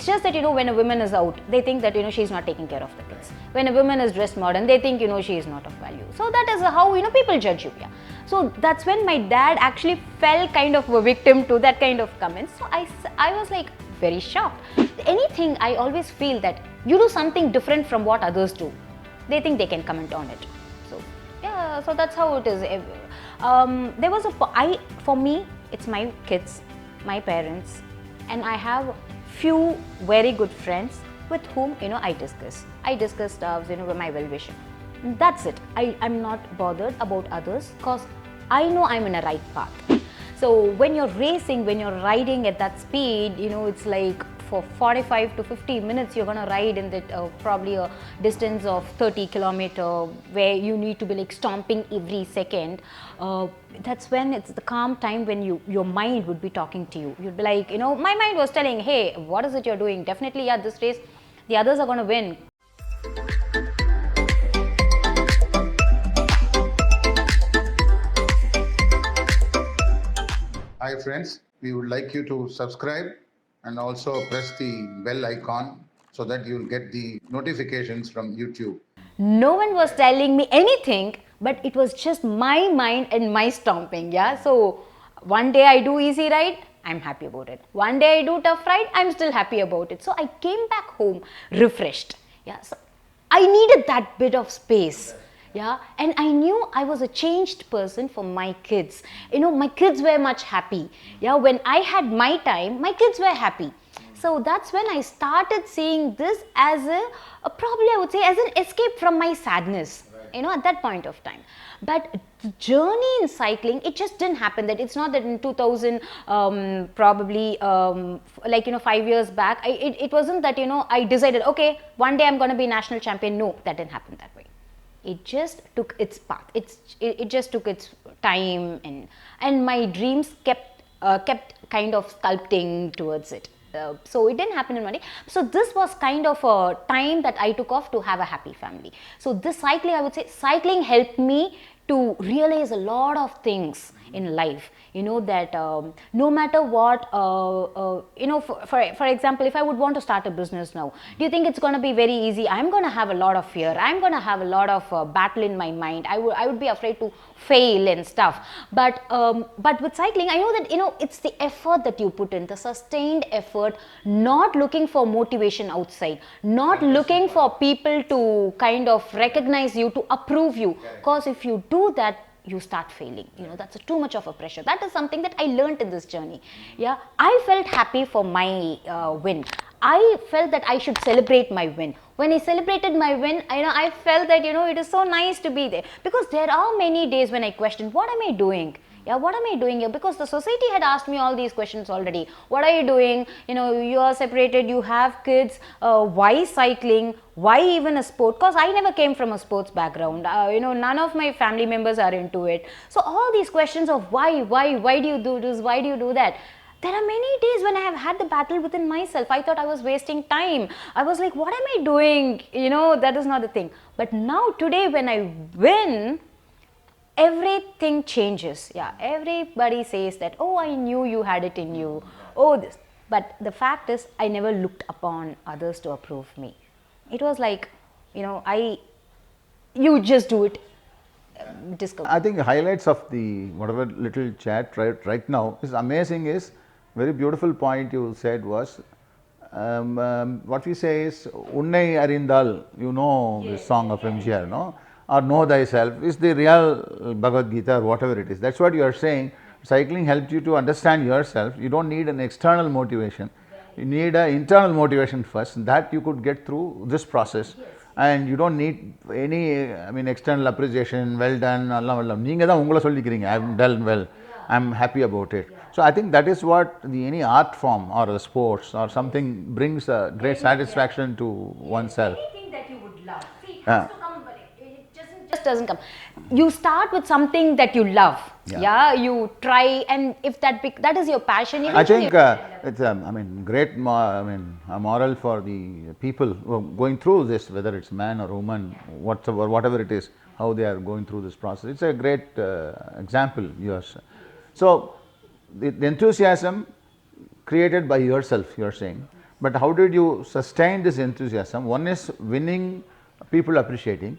it's just that, when a woman is out, they think that, she's not taking care of the kids. When a woman is dressed modern, they think, she is not of value. So that is how, people judge you. Yeah. So that's when my dad actually fell kind of a victim to that kind of comments. So I was like very shocked. Anything, I always feel that you do something different from what others do, they think they can comment on it. So yeah, so that's how it is. There was for me, it's my kids, my parents, and I have few very good friends with whom, I discuss stuff, with my well-wisher. That's it. I'm not bothered about others, because I know I'm in a right path. So when you're racing, when you're riding at that speed, it's like for 45 to 50 minutes, you're going to ride in that probably a distance of 30 kilometers, where you need to be like stomping every second. That's when it's the calm time when your mind would be talking to you. You'd be like, my mind was telling, hey, what is it you're doing? Definitely, yeah, this race, the others are going to win. Hi friends, we would like you to subscribe and also press the bell icon so that you'll get the notifications from YouTube. No one was telling me anything, but it was just my mind and my stomping. Yeah. So one day I do easy ride, I'm happy about it. One day I do tough ride, I'm still happy about it. So I came back home refreshed. Yeah. So I needed that bit of space. Yeah, and I knew I was a changed person for my kids. My kids were much happy. Yeah, when I had my time, my kids were happy. So that's when I started seeing this as probably I would say as an escape from my sadness, at that point of time. But the journey in cycling, it just didn't happen. That it's not that in 2000, probably 5 years back, it wasn't that, I decided, okay, one day I'm going to be national champion. No, that didn't happen that way. It just took its path. It just took its time, and my dreams kept kind of sculpting towards it. So it didn't happen in one day. So this was kind of a time that I took off to have a happy family. So this cycling, I would say, cycling helped me to realize a lot of things in life. That no matter what, for example, if I would want to start a business now, do you think it's going to be very easy? I'm going to have a lot of fear. I'm going to have a lot of battle in my mind. I would be afraid to fail and stuff. But with cycling, I know that, it's the effort that you put in, the sustained effort, not looking for motivation outside, not looking for people to kind of recognize you, to approve you. Because if you do that, you start failing. That's too much of a pressure. That is something that I learned in this journey. Yeah, I felt happy for my win. I felt that I should celebrate my win. When I celebrated my win, I felt that, it is so nice to be there. Because there are many days when I questioned, what am I doing? Yeah, what am I doing here? Because the society had asked me all these questions already. What are you doing? You are separated, you have kids. Why cycling? Why even a sport? Because I never came from a sports background. None of my family members are into it. So all these questions of why do you do this? Why do you do that? There are many days when I have had the battle within myself. I thought I was wasting time. I was like, what am I doing? That is not the thing. But now today when I win, everything changes. Yeah, everybody says that, oh, I knew you had it in you. Oh, this. But the fact is, I never looked upon others to approve me. It was like, you just do it. Discover. I think highlights of the whatever little chat right now is amazing. Is very beautiful point you said was what we say is Unnai Arindal, this song of MGR, no? Or know thyself is the real Bhagavad Gita or whatever it is. That's what you are saying. Cycling helped you to understand yourself. You don't need an external motivation. You need an internal motivation first. That you could get through this process. And you don't need any, external appreciation. Well done. I've done well. I'm happy about it. So I think that is what any art form or a sports or something brings a great satisfaction to oneself. Anything that you would love. See, it has to come, it just doesn't come. You start with something that you love. Yeah, you try, and if that is your passion, I think it's great. A moral for the people who are going through this, whether it's man or woman, whatever it is, how they are going through this process. It's a great example. Yours. So the enthusiasm created by yourself, you are saying, But how did you sustain this enthusiasm? One is winning, people appreciating,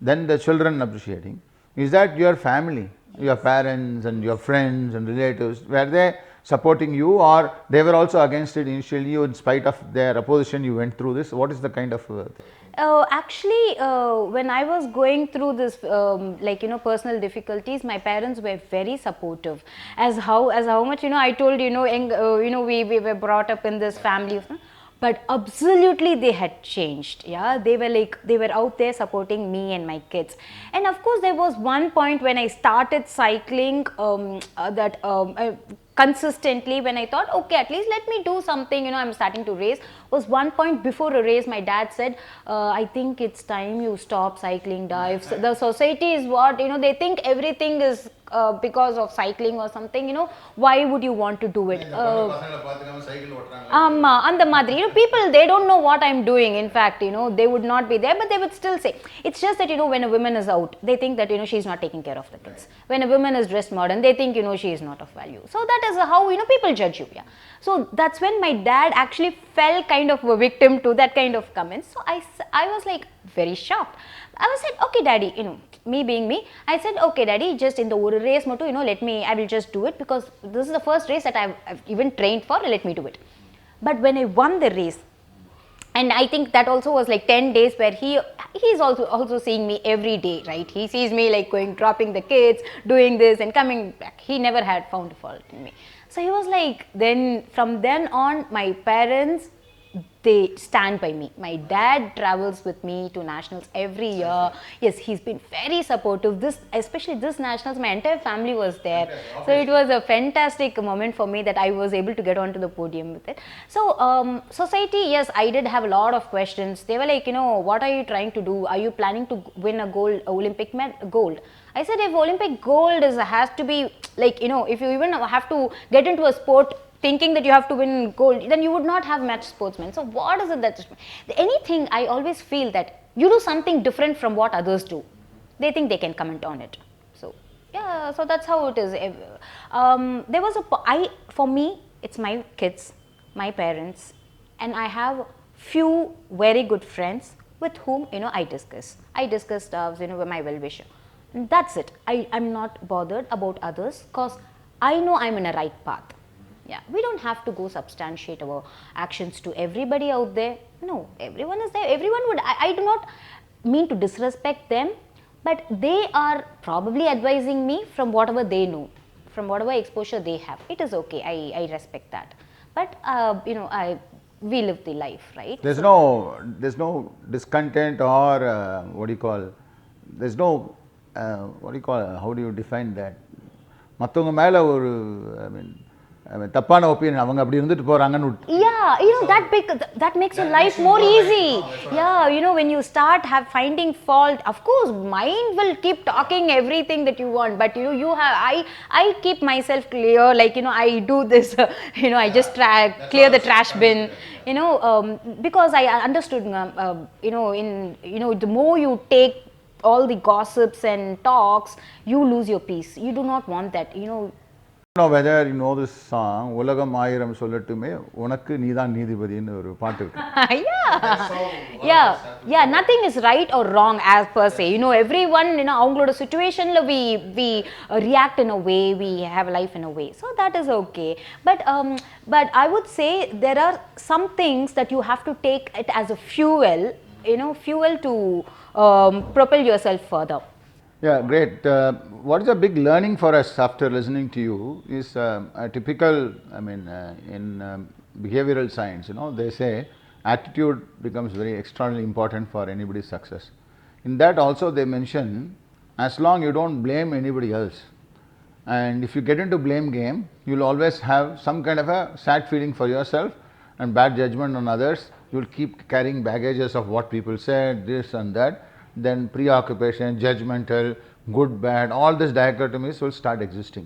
then the children appreciating. Is that your family, your parents and your friends and relatives, were they supporting you, or they were also against it initially? You, in spite of their opposition, you went through this? What is the kind of Actually, when I was going through this, personal difficulties, my parents were very supportive. As how much, I told we were brought up in this family, but absolutely they had changed. Yeah, they were out there supporting me and my kids. And of course, there was one point when I started cycling consistently, when I thought, okay, at least let me do something, I'm starting to race. Was one point before a race, my dad said, I think it's time you stop cycling, If the society is what, they think everything is because of cycling or something, why would you want to do it? And the madri, people, they don't know what I'm doing. In fact, they would not be there, but they would still say. It's just that, when a woman is out, they think that, she's not taking care of the kids. When a woman is dressed modern, they think, she is not of value. So that is how, people judge you. Yeah. So that's when my dad actually fell kind of a victim to that kind of comments. So I was like very shocked. I was said, okay, daddy, me being me, I said, okay, daddy, just in the race motto, I will just do it, because this is the first race that I've even trained for, let me do it. But when I won the race, and I think that also was like 10 days where he's also seeing me every day, right? He sees me like dropping the kids, doing this and coming back. He never had found a fault in me. So he was like, then from then on, my parents, they stand by me. My dad travels with me to nationals every year. Yes, he's been very supportive. Especially this nationals, my entire family was there. So it was a fantastic moment for me that I was able to get onto the podium with it. So society, yes, I did have a lot of questions. They were like, what are you trying to do? Are you planning to win a Olympic gold? I said, if Olympic gold has to be like, if you even have to get into a sport thinking that you have to win gold, then you would not have match sportsmen. So what is it that anything, I always feel that you do something different from what others do, they think they can comment on it. So yeah, so that's how it is. There was for me, it's my kids, my parents, and I have few very good friends with whom I discuss stuff, with my well-wisher. That's it. I'm not bothered about others, because I know I'm in a right path. Yeah, we don't have to go substantiate our actions to everybody out there. No, everyone is there. Everyone would. I do not mean to disrespect them, but they are probably advising me from whatever they know, from whatever exposure they have. It is okay. I respect that. But we live the life, right? There's no discontent or what do you call? There's no what do you call? How do you define that? மற்றவங்க மேல ஒரு தப்பான opinion அவங்க அப்படி இருந்துட்டு போறாங்கன்னு. Yeah, that makes your life more easy. Yeah, when you start finding fault, of course mind will keep talking everything that you want, but I keep myself clear, like I do this, I just clear the trash bin, because I understood, the more you take all the gossips and talks, you lose your peace. You do not want that, I don't know whether you know this song, உலகம் ஆயிரம் சொல்லட்டுமே உனக்கு நீதான் நீதிபதின்னு ஒரு பாட்டு இருக்கு. Yeah, nothing is right or wrong as per se. Everyone, அவங்களோட situationல we react in a way, we have life in a way. So that is okay. But I would say there are some things that you have to take it as a fuel to propel yourself further. Yeah, great. What is a big learning for us after listening to you is a typical, in behavioral science, they say attitude becomes very extraordinarily important for anybody's success. In that also they mention, as long you don't blame anybody else, and if you get into blame game, you'll always have some kind of a sad feeling for yourself and bad judgment on others. You'll keep carrying baggages of what people said, this and that. Then preoccupation, judgmental, good, bad, all these dichotomies will start existing.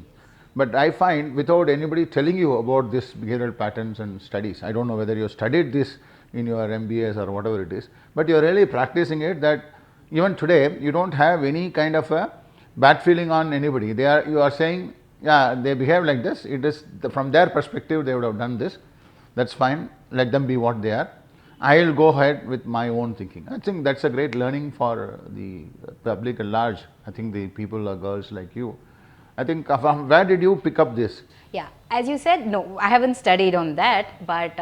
But I find without anybody telling you about this behavioral patterns and studies, I don't know whether you studied this in your MBAs or whatever it is, but you're really practicing it, that even today you don't have any kind of a bad feeling on anybody. You are saying, yeah, they behave like this, it is from their perspective they would have done this, That's fine. Let them be what they are. I'll go ahead with my own thinking. I think that's a great learning for the public at large. I think the people or girls like you. I think from where did you pick up this? Yeah, as you said, no, I haven't studied on that, but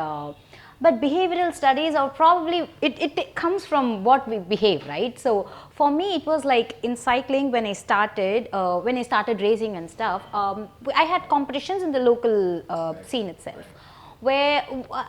behavioral studies are probably it comes from what we behave, right? So for me, it was like in cycling when I started racing and stuff. I had competitions in the local scene itself, where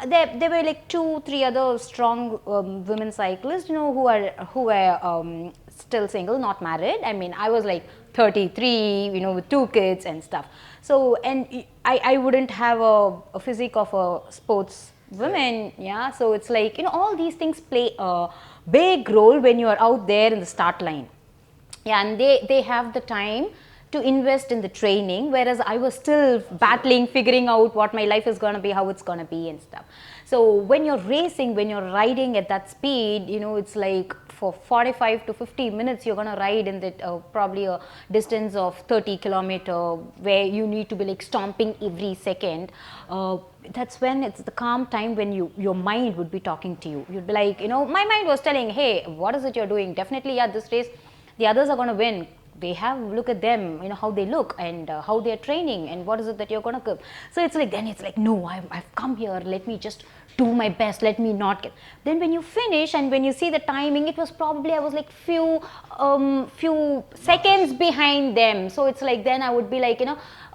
there were like 2-3 other strong women cyclists, who were still single, not married. I mean, I was like 33, with 2 kids and stuff. So, and I wouldn't have a physique of a sports woman, yeah. So it's like, all these things play a big role when you are out there in the start line. Yeah, and they have the time to invest in the training, whereas I was still battling, figuring out what my life is going to be, how it's going to be and stuff. So when you're racing, when you're riding at that speed, it's like for 45 to 50 minutes you're going to ride in that probably a distance of 30 kilometer, where you need to be like stomping every second. That's when it's the calm time when your mind would be talking to you. You'd be like, my mind was telling, hey, what is it you're doing? Definitely, yeah, this race the others are going to win. They have, look at them, how they look and how they're training and what is it that you're going to give. So it's like, then it's like, no, I've come here, let me just do my best, let me not get. Then when you finish and when you see the timing, it was probably, I was like few seconds behind them. So it's like, then I would be like,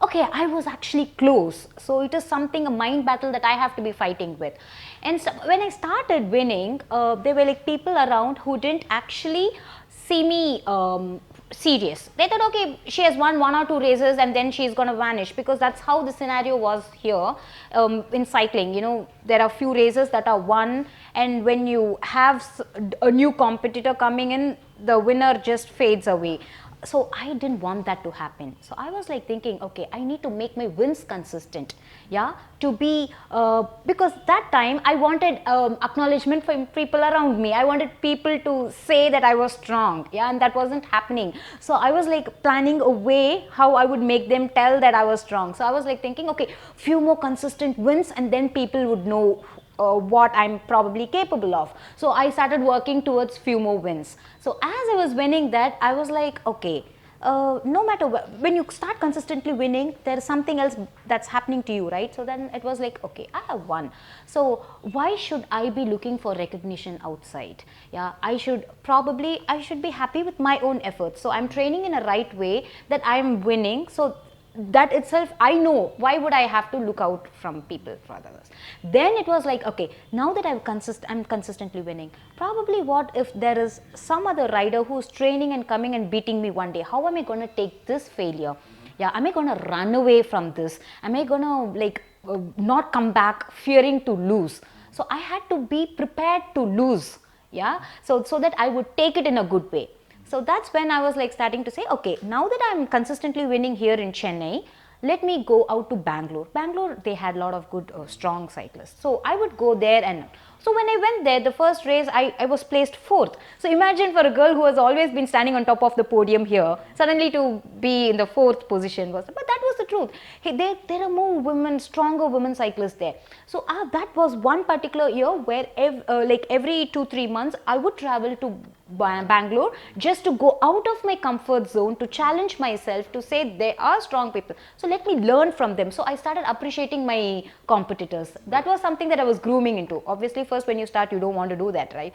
okay, I was actually close. So it is something, a mind battle that I have to be fighting with. And so when I started winning, there were like people around who didn't actually see me serious. They thought, okay, she has won 1 or 2 races and then she's going to vanish, because that's how the scenario was here in cycling. There are few races that are won, and when you have a new competitor coming in, the winner just fades away. So I didn't want that to happen. So I was like thinking, okay, I need to make my wins consistent, yeah, to be, because that time I wanted acknowledgement from people around me. I wanted people to say that I was strong, yeah, and that wasn't happening. So I was like planning a way how I would make them tell that I was strong. So I was like thinking, okay, few more consistent wins and then people would know what I'm probably capable of. So I started working towards few more wins. So as I was winning that, I was like, okay, no matter when you start consistently winning, there is something else that's happening to you, right? So then it was like, okay, I have won. So why should I be looking for recognition outside? Yeah, I should be happy with my own efforts. So I'm training in a right way, that I'm winning. So that itself, I know, why would I have to look out from people for others? Then it was like, okay, now that I'm consistently winning, probably what if there is some other rider who's training and coming and beating me one day? How am I going to take this failure? Yeah, am I going to run away from this? Am I going to not come back fearing to lose? So I had to be prepared to lose, yeah, so that I would take it in a good way. So that's when I was like starting to say, okay, now that I'm consistently winning here in Chennai, let me go out to Bangalore. Bangalore, they had a lot of good, strong cyclists. So I would go there, and so when I went there, the first race, I was placed 4th. So imagine for a girl who has always been standing on top of the podium here, suddenly to be in the 4th position but that was the truth. Hey, there are more women, stronger women cyclists there. So that was one particular year where every 2-3 months, I would travel to Bangalore just to go out of my comfort zone, to challenge myself, to say there are strong people. So let me learn from them. So I started appreciating my competitors. That was something that I was grooming into. Obviously, first when you start, you don't want to do that, right?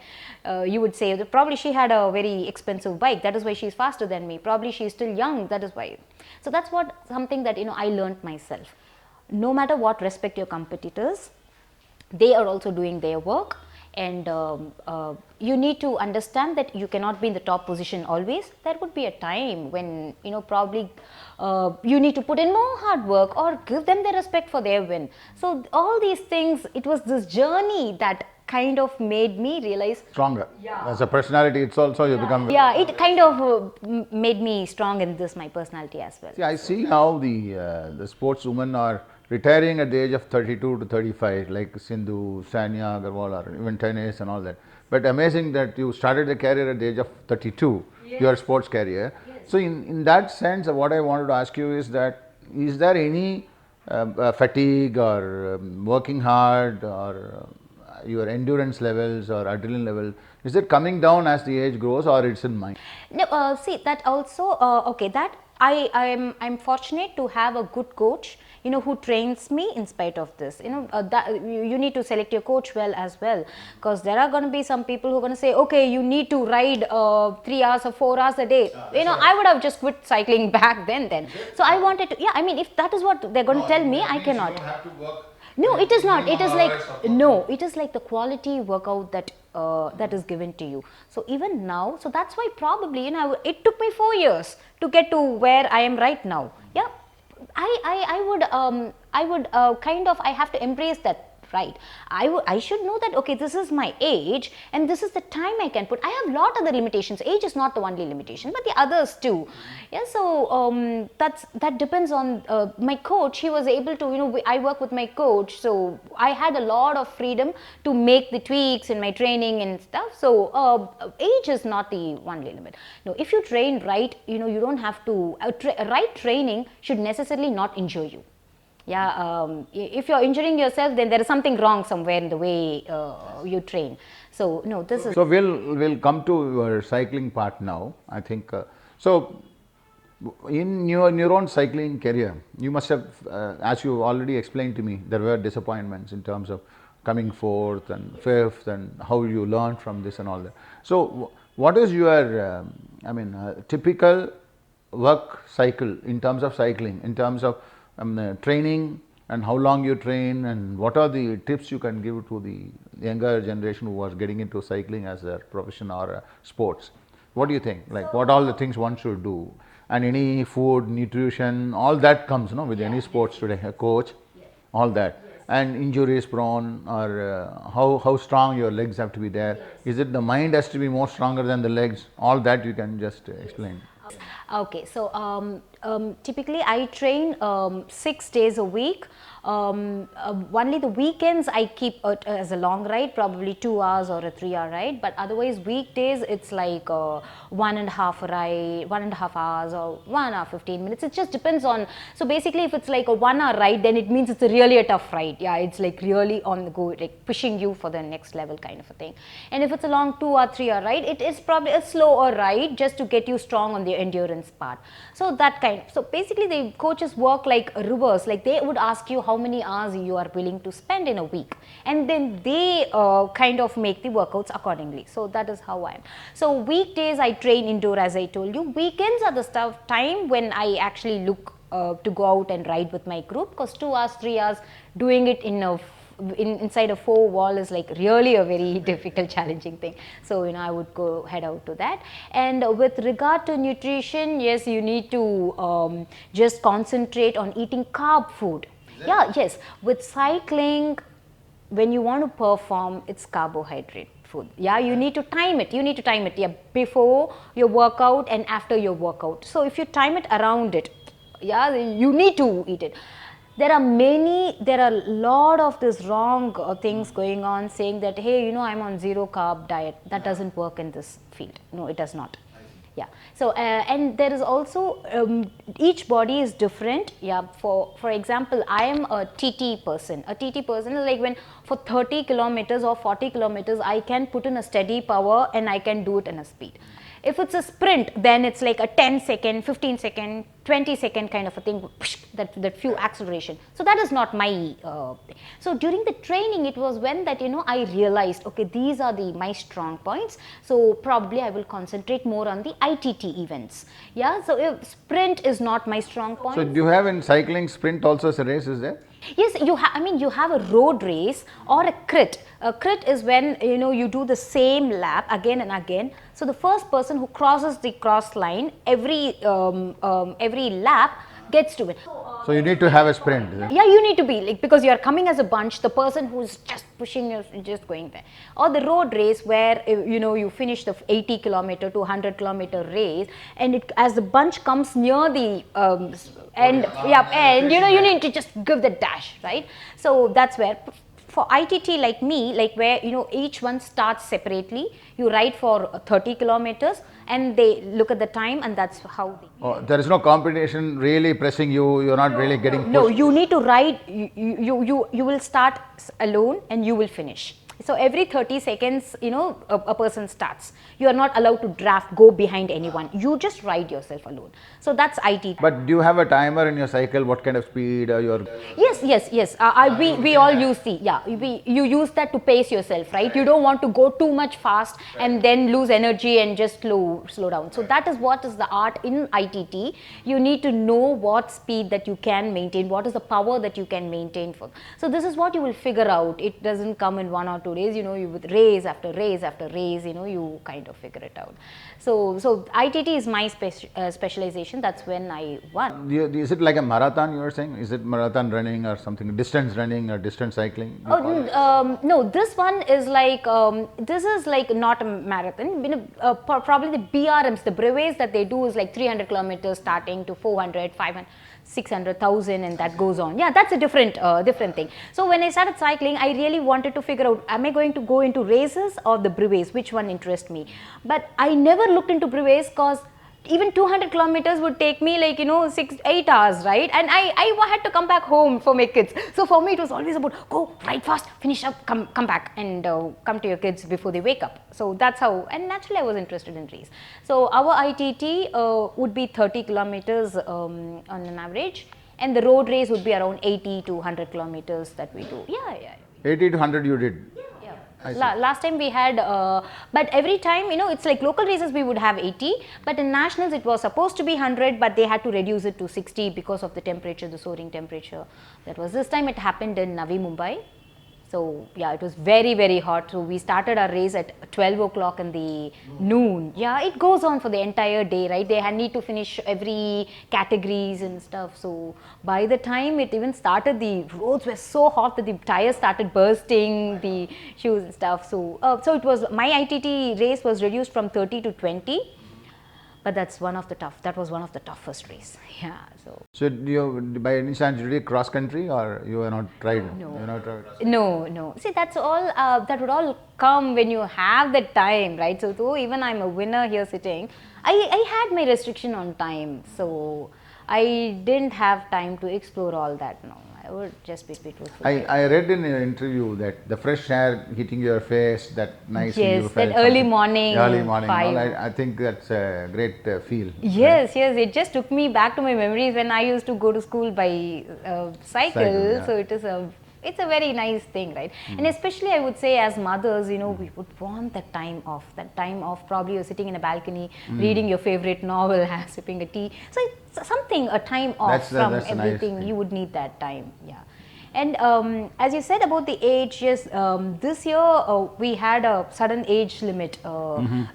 You would say that probably she had a very expensive bike. That is why she's faster than me. Probably she's still young. That is why. So that's something that I learned myself. No matter what, respect your competitors. They are also doing their work. And you need to understand that you cannot be in the top position always. There would be a time when probably you need to put in more hard work or give them the respect for their win. So all these things, it was this journey that kind of made me realize Stronger. Yeah. As a personality, it's also you become. Yeah, it kind of made me strong in this, my personality as well. See, I see how the sportswomen are retiring at the age of 32 to 35, like Sindhu, Sania Agarwal, or even tennis and all that. But amazing that you started the career at the age of 32, your sports career. Yes. So in that sense, what I wanted to ask you is that, is there any fatigue or working hard or your endurance levels or adrenaline level, is it coming down as the age grows or it's in mind? No, see that also. Okay, that I'm fortunate to have a good coach, you know, who trains me in spite of this. You know, that you need to select your coach well as well, because there are going to be some people who are going to say, okay, you need to ride 3 hours or 4 hours a day. You know, I would have just quit cycling back then. So I wanted to. Yeah, I mean, if that is what they're going to tell me, I cannot. No, it is not. It is like no. It is like the quality workout that that is given to you. So even now, so that's why probably, you know, it took me 4 years to get to where I am right now. Yeah, I would kind of, I have to embrace that. Right, I should know that, okay, this is my age and this is the time I can put. I have lot other limitations. Age is not the only limitation, but the others too. Yeah, so that depends on my coach. He was able to, you know, I work with my coach, so I had a lot of freedom to make the tweaks in my training and stuff. So age is not the only limit. No, if you train right, you know, you don't have to. Right training should necessarily not injure you. Yeah, if you're injuring yourself, then there is something wrong somewhere in the way you train. So no, this is. So we'll come to your cycling part now. I think so. In your own cycling career, you must have, as you already explained to me, there were disappointments in terms of coming fourth and fifth, and how you learned from this and all that. So, what is your, typical work cycle in terms of cycling, in terms of training, and how long you train, and what are the tips you can give to the younger generation who was getting into cycling as a profession or a sports? What do you think? Like, what all the things one should do, and any food, nutrition, all that comes, no, with any sports today, a coach, all that, and injuries prone, or how strong your legs have to be there. Is it the mind has to be more stronger than the legs? All that you can just explain. Okay, so typically I train 6 days a week. Only the weekends I keep as a long ride, probably 2 hours or a 3-hour ride, but otherwise weekdays it's like 1.5 hours or 1 hour 15 minutes. It just depends on. So basically, if it's like a 1 hour ride, then it means it's really a tough ride. Yeah, it's like really on the go, like pushing you for the next level kind of a thing. And if it's a long 2 or 3 hour ride, it is probably a slower ride just to get you strong on the endurance part. So that kind. So basically, the coaches work like a reverse. Like they would ask you how many hours you are willing to spend in a week, and then they kind of make the workouts accordingly. So that is how I am. So weekdays I train indoor, as I told you. Weekends are the time when I actually look to go out and ride with my group, because 2 hours, 3 hours doing it inside a 4-wall is like really a very difficult, challenging thing. So, you know, I would head out to that. And with regard to nutrition, yes, you need to just concentrate on eating carb food. Yeah, yes. With cycling, when you want to perform, it's carbohydrate food. Yeah, you need to time it. Yeah, before your workout and after your workout. So if you time it around it, yeah, you need to eat it. There are a lot of this wrong things going on, saying that, hey, you know, I'm on zero carb diet. That doesn't work in this field. No, it does not. Yeah. So and there is also each body is different. Yeah. For example, I am a TT person. A TT person is like when for 30 kilometers or 40 kilometers, I can put in a steady power and I can do it in a speed. If it's a sprint, then it's like a 10 second, 15 second, 20 second kind of a thing, that few acceleration. So that is not my, so during the training, it was when that, you know, I realized, okay, these are my strong points. So probably I will concentrate more on the ITT events. Yeah, so if sprint is not my strong point. So do you have in cycling sprint also as a race, is there? Yes, you have a road race or a crit. A crit is when, you know, you do the same lap again and again. So the first person who crosses the cross line every lap gets to win. So you need to have a sprint. Yeah, you need to be like, because you are coming as a bunch, the person who's just pushing you is just going there. Or the road race where, you know, you finish the 80 kilometer to 100 kilometer race, and as the bunch comes near the end, you know, you need to just give the dash, right? So that's where for ITT like me, like where, each one starts separately, you ride for 30 kilometers and they look at the time and that's how they. Oh, there is no competition really pressing you. You're not really getting pushed. No, you need to ride, you will start alone and you will finish. So every 30 seconds, a person starts. You are not allowed to go behind anyone. You just ride yourself alone. So that's IT. But do you have a timer in your cycle? What kind of speed you're? Yes. We all use you use that to pace yourself, right? You don't want to go too much fast and then lose energy and just slow down. So that is what is the art in ITT. You need to know what speed that you can maintain, what is the power that you can maintain for. So this is what you will figure out. It doesn't come in 1 or 2 days. You with race after race after race, you kind of figure it out. So ITT is my specialization. That's when I won. Is it like a marathon you were saying? Is it marathon running or something? Distance running or distance cycling? No, this one is like, this is like not a marathon. Probably the BRMs, the brevets that they do is like 300 kilometers starting to 400, 500. 600,000 and that goes on. Yeah, that's a different thing. So when I started cycling, I really wanted to figure out, am I going to go into races or the brevets, which one interests me? But I never looked into brevets because even 200 kilometers would take me like 6-8 hours, right? And I had to come back home for my kids. So for me it was always about go ride fast, finish up, come back and come to your kids before they wake up. So that's how, and naturally I was interested in race. So our ITT would be 30 kilometers on an average, and the road race would be around 80 to 100 kilometers that we do. Yeah. 80 to 100 you did? Last time we had, but every time, it's like local races we would have 80, but in nationals it was supposed to be 100, but they had to reduce it to 60 because of the temperature, the soaring temperature. That was this time. It happened in Navi Mumbai. So yeah, it was very, very hot. So we started our race at 12 o'clock in the noon. Yeah, it goes on for the entire day, right? They need to finish every categories and stuff. So by the time it even started, the roads were so hot that the tires started bursting, the shoes and stuff. So it was, my ITT race was reduced from 30 to 20. But that was one of the toughest race. Yeah. So you, by any chance, did you cross country or you were not tried? No. You were not tried? No. See, that's all. That would all come when you have the time, right? So though even I'm a winner here sitting, I had my restriction on time, so I didn't have time to explore all that. No, I would just be truthful. I read in an interview that the fresh air hitting your face, that nice. Yes, you that felt early something. morning. Early morning. 5. I think that's a great feel. Yes, it just took me back to my memories when I used to go to school by cycle. Yeah. So it's a very nice thing, right? And especially I would say as mothers, we would want that time off. Probably you're sitting in a balcony, reading your favorite novel, sipping a tea. So it's something, a time off from everything. Nice You would need that time, yeah. And as you said about the age, yes, this year we had a sudden age limit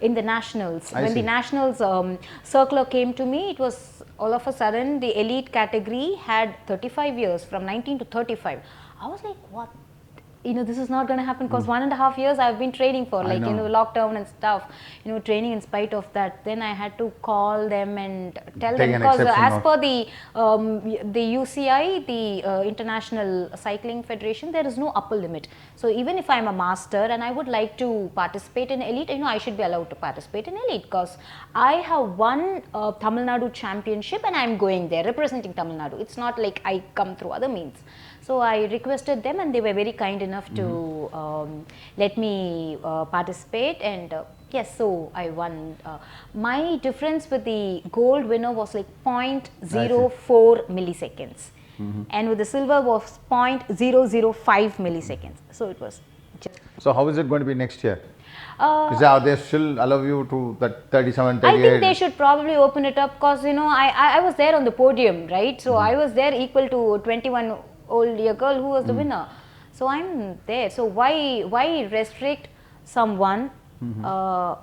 in the nationals. When the nationals circular came to me, it was all of a sudden the elite category had 35 years, from 19 to 35. I was like, what? This is not going to happen because 1.5 years I've been training for, like, lockdown and stuff, training in spite of that. Then I had to call them and tell them, because as per the UCI, the International Cycling Federation, there is no upper limit. So even if I'm a master and I would like to participate in elite, I should be allowed to participate in elite because I have won Tamil Nadu championship and I'm going there representing Tamil Nadu. It's not like I come through other means. So I requested them and they were very kind enough to let me participate, and yes, so I won. My difference with the gold winner was like 0.04 milliseconds, and with the silver was 0.005 milliseconds. So it was just. So how is it going to be next year? Are they still allow you to that 37, 38? I think they should probably open it up because I was there on the podium, right? So I was there equal to 21-year-old girl who was the winner. So I'm there. So why restrict someone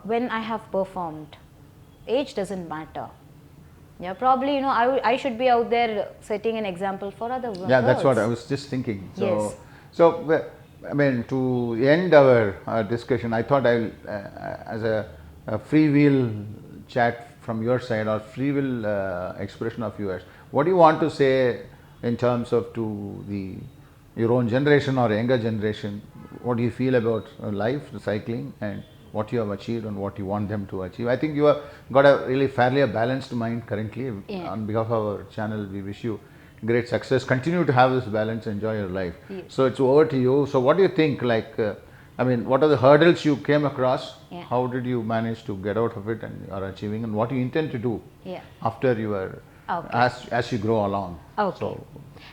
when I have performed? Age doesn't matter. Yeah, probably I should be out there setting an example for other girls. Yeah, that's what I was just thinking. So, yes. So I mean, to end our discussion, I thought I'll as a free will chat from your side or free will expression of yours. What do you want to say in terms of to the your own generation or younger generation, what do you feel about life, the cycling, and what you have achieved and what you want them to achieve? I think you have got a really fairly a balanced mind currently. Yeah. On behalf of our channel, we wish you great success. Continue to have this balance, enjoy your life. Yes. So it's over to you. So what do you think? I mean, what are the hurdles you came across? Yeah. How did you manage to get out of it and are achieving, and what do you intend to do Yeah. after you are Okay. as you grow along? Okay.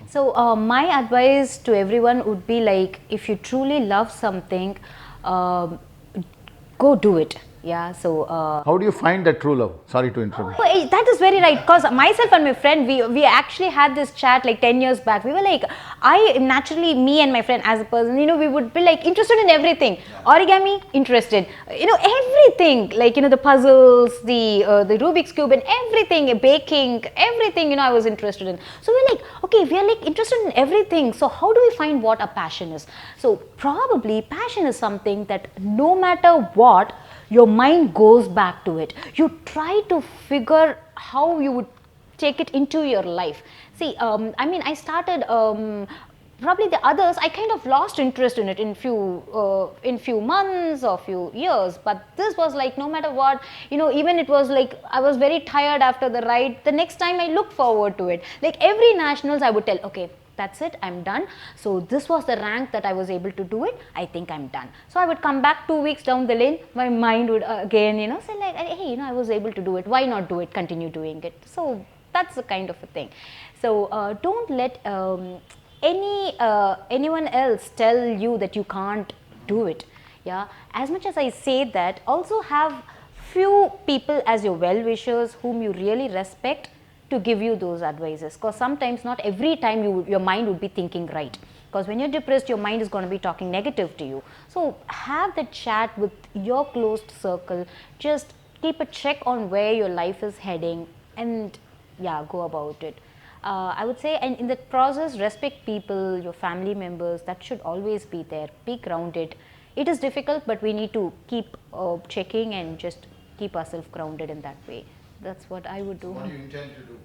So my advice to everyone would be like, if you truly love something, um go do it. Yeah. So. How do you find that true love? Sorry to interrupt. That is very right, because myself and my friend, we actually had this chat like 10 years back. We were like, I naturally, me and my friend as a person, you know, we would be like interested in everything. Origami, interested, you know, everything, like, you know, the puzzles, the Rubik's Cube and everything, baking, everything, you know, I was interested in. So we're like, okay, we are like interested in everything, so how do we find what a passion is? So probably passion is something that no matter what, your mind goes back to it. You try to figure how you would take it into your life. See, I mean, I started probably the others. I kind of lost interest in it in few months or few years. But this was like, no matter what, you know, even it was like I was very tired after the ride. The next time I looked forward to it. Like every nationals, I would tell, okay, that's it, I'm done. So this was the rank that I was able to do it. I think I'm done. So I would come back 2 weeks down the lane. My mind would again, you know, say like, hey, you know, I was able to do it. Why not do it? Continue doing it. So that's the kind of a thing. So don't let anyone else tell you that you can't do it. Yeah. As much as I say that, also have few people as your well-wishers whom you really respect to give you those advices, because sometimes not every time your mind would be thinking right, because when you're depressed, your mind is going to be talking negative to you. So have the chat with your closed circle, just keep a check on where your life is heading, and yeah, go about it. I would say, and in the process, respect people, your family members. That should always be there. Be grounded. It is difficult, but we need to keep checking and just keep ourselves grounded in that way. That's what I would do. What do you intend to do?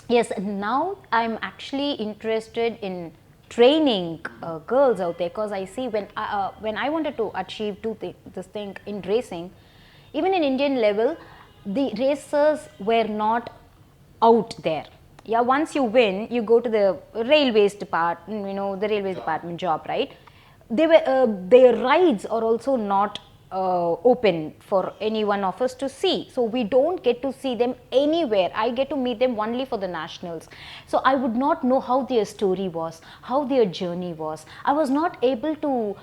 Yes, now I'm actually interested in training girls out there, because I see when I wanted to achieve this thing in racing, even in Indian level, the racers were not out there. Yeah, once you win, you go to the railways department, you know, the railways department job, right? They were their rides are also not open for any one of us to see, so we don't get to see them anywhere. I get to meet them only for the nationals, so I would not know how their story was, how their journey was. I was not able to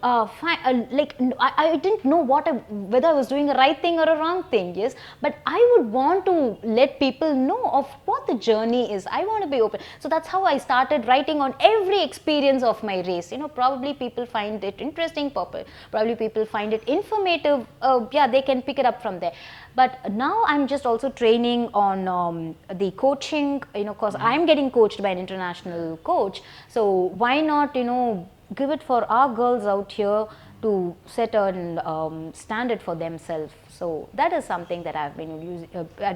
I didn't know whether I was doing a right thing or a wrong thing. Yes, but I would want to let people know of what the journey is. I want to be open, so that's how I started writing on every experience of my race. You know, probably people find it interesting, probably people find it informative. Yeah, they can pick it up from there. But now I'm just also training on the coaching, you know, because I'm getting coached by an international coach. So why not, you know, give it for our girls out here to set a standard for themselves. So that is something that I've been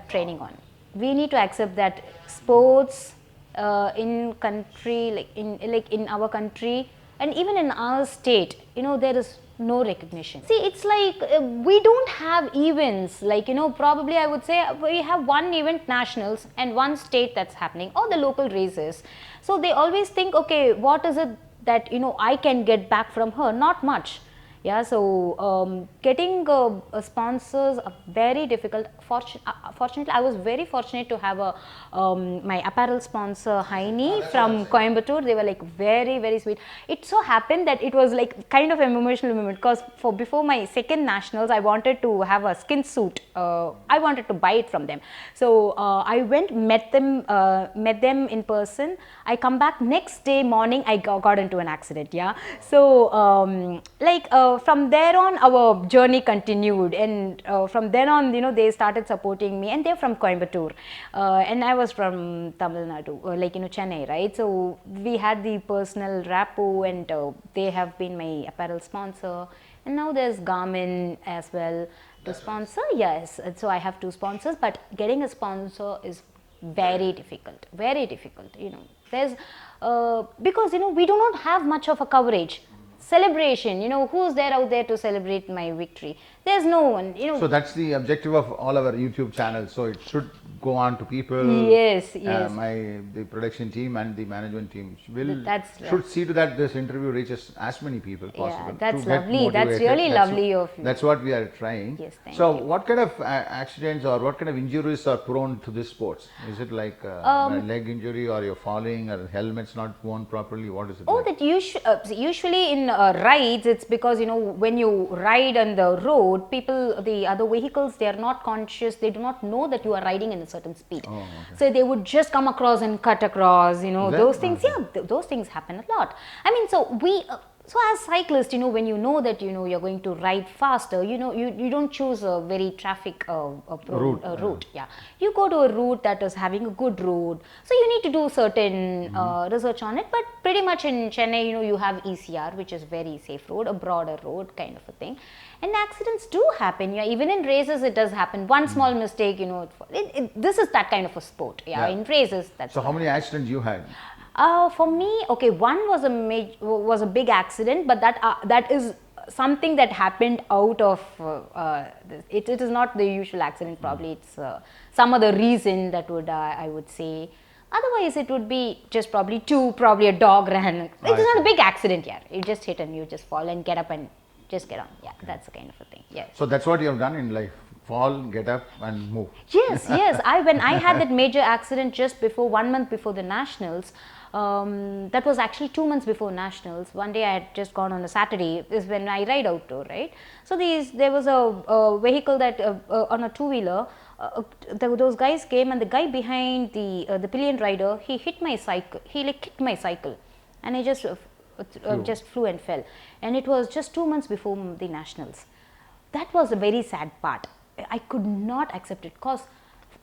training on. We need to accept that sports in country, like in our country and even in our state, you know, there is no recognition. See, it's like we don't have events, like, you know, probably I would say we have one event nationals and one state that's happening, or the local races. So they always think, okay, what is it that, you know, I can get back from her? Not much. Yeah, so getting sponsors are very difficult. Fortunately, I was very fortunate to have my apparel sponsor Heini from Coimbatore. They were like very, very sweet. It so happened that it was like kind of an emotional moment, because before my second nationals, I wanted to have a skin suit. I wanted to buy it from them. So I went, met them in person. I come back next day morning, I got into an accident. Yeah, so from there on, our journey continued, and from then on, you know, they started supporting me, and they're from Coimbatore, and I was from Tamil Nadu, like, you know, Chennai, right? So we had the personal rapport, and they have been my apparel sponsor, and now there's Garmin as well to sponsor. Yes, so I have two sponsors, but getting a sponsor is very difficult, you know, There's because we do not have much of a coverage. Celebration, who's there out there to celebrate my victory? There's no one, So that's the objective of all our YouTube channels. So it should go on to people. Yes. The production team and the management team should see to that this interview reaches as many people possible. Yeah, that's to get lovely. That's motivated. really lovely of you. That's what we are trying. Yes, thank so you. what kind of accidents or what kind of injuries are prone to this sports? Is it like a leg injury, or you're falling, or helmet's not worn properly? What is it? Oh, like? that usually in rides, it's because when you ride on the road, the other vehicles, they are not conscious. They do not know that you are riding in a certain speed. Oh, okay. So they would just come across and cut across. Those things. Okay. Yeah, those things happen a lot. I mean, so we. So as cyclists, when you know that you're going to ride faster, you don't choose a very traffic route. Yeah, you go to a route that is having a good road. So you need to do certain research on it. But pretty much in Chennai, you have ECR, which is very safe road, a broader road kind of a thing. And accidents do happen. Yeah, even in races, it does happen. One small mistake, this is that kind of a sport. Yeah, in races, that's. So how many accidents you had? For me, okay, one was a big accident, but that is something that happened out of it is not the usual accident. Probably it's some other reason that would I would say. Otherwise, it would be just probably a dog ran. It is not a big accident. Yeah, you just hit and you just fall and get up and just get on. Yeah, that's the kind of a thing. Yes. So that's what you have done in life. Fall, get up and move. Yes. When I had that major accident just before 1 month before the nationals, that was actually 2 months before nationals. One day I had just gone on a Saturday, is when I ride outdoor, right? So there was a vehicle that on a two-wheeler, those guys came, and the guy behind the pillion rider, he hit my cycle. He kicked my cycle, and I just flew and fell. And it was just 2 months before the nationals. That was a very sad part. I could not accept it, because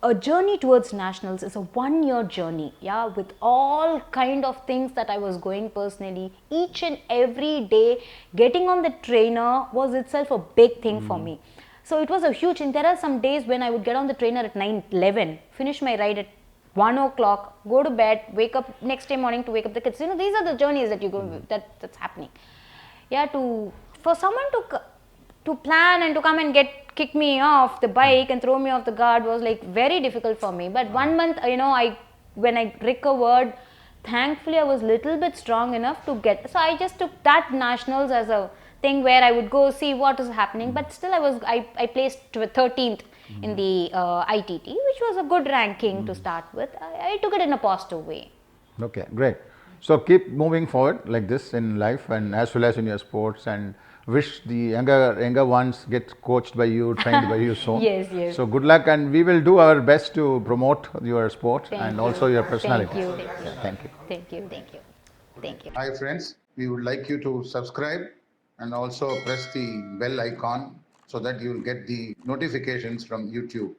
a journey towards nationals is a 1 year journey, yeah, with all kind of things that I was going personally. Each and every day getting on the trainer was itself a big thing for me. So it was a huge, and there are some days when I would get on the trainer at 9:11, finish my ride at 1 o'clock, go to bed, wake up next day morning to wake up the kids. These are the journeys that you go that's happening. Yeah, for someone to plan and to come and kick me off the bike and throw me off the guard was like very difficult for me. But 1 month, when I recovered, thankfully I was little bit strong enough to get. So I just took that nationals as a thing where I would go see what is happening. But still, I placed 13th in the ITT, which was a good ranking to start with. I took it in a positive way. Okay, great. So keep moving forward like this in life, and as well as in your sports, and wish the younger ones get coached by you, trained by you soon. Yes. So good luck, and we will do our best to promote your sport and also your personality. Thank you. Thank you. Thank you. Hi friends, we would like you to subscribe and also press the bell icon so that you will get the notifications from YouTube.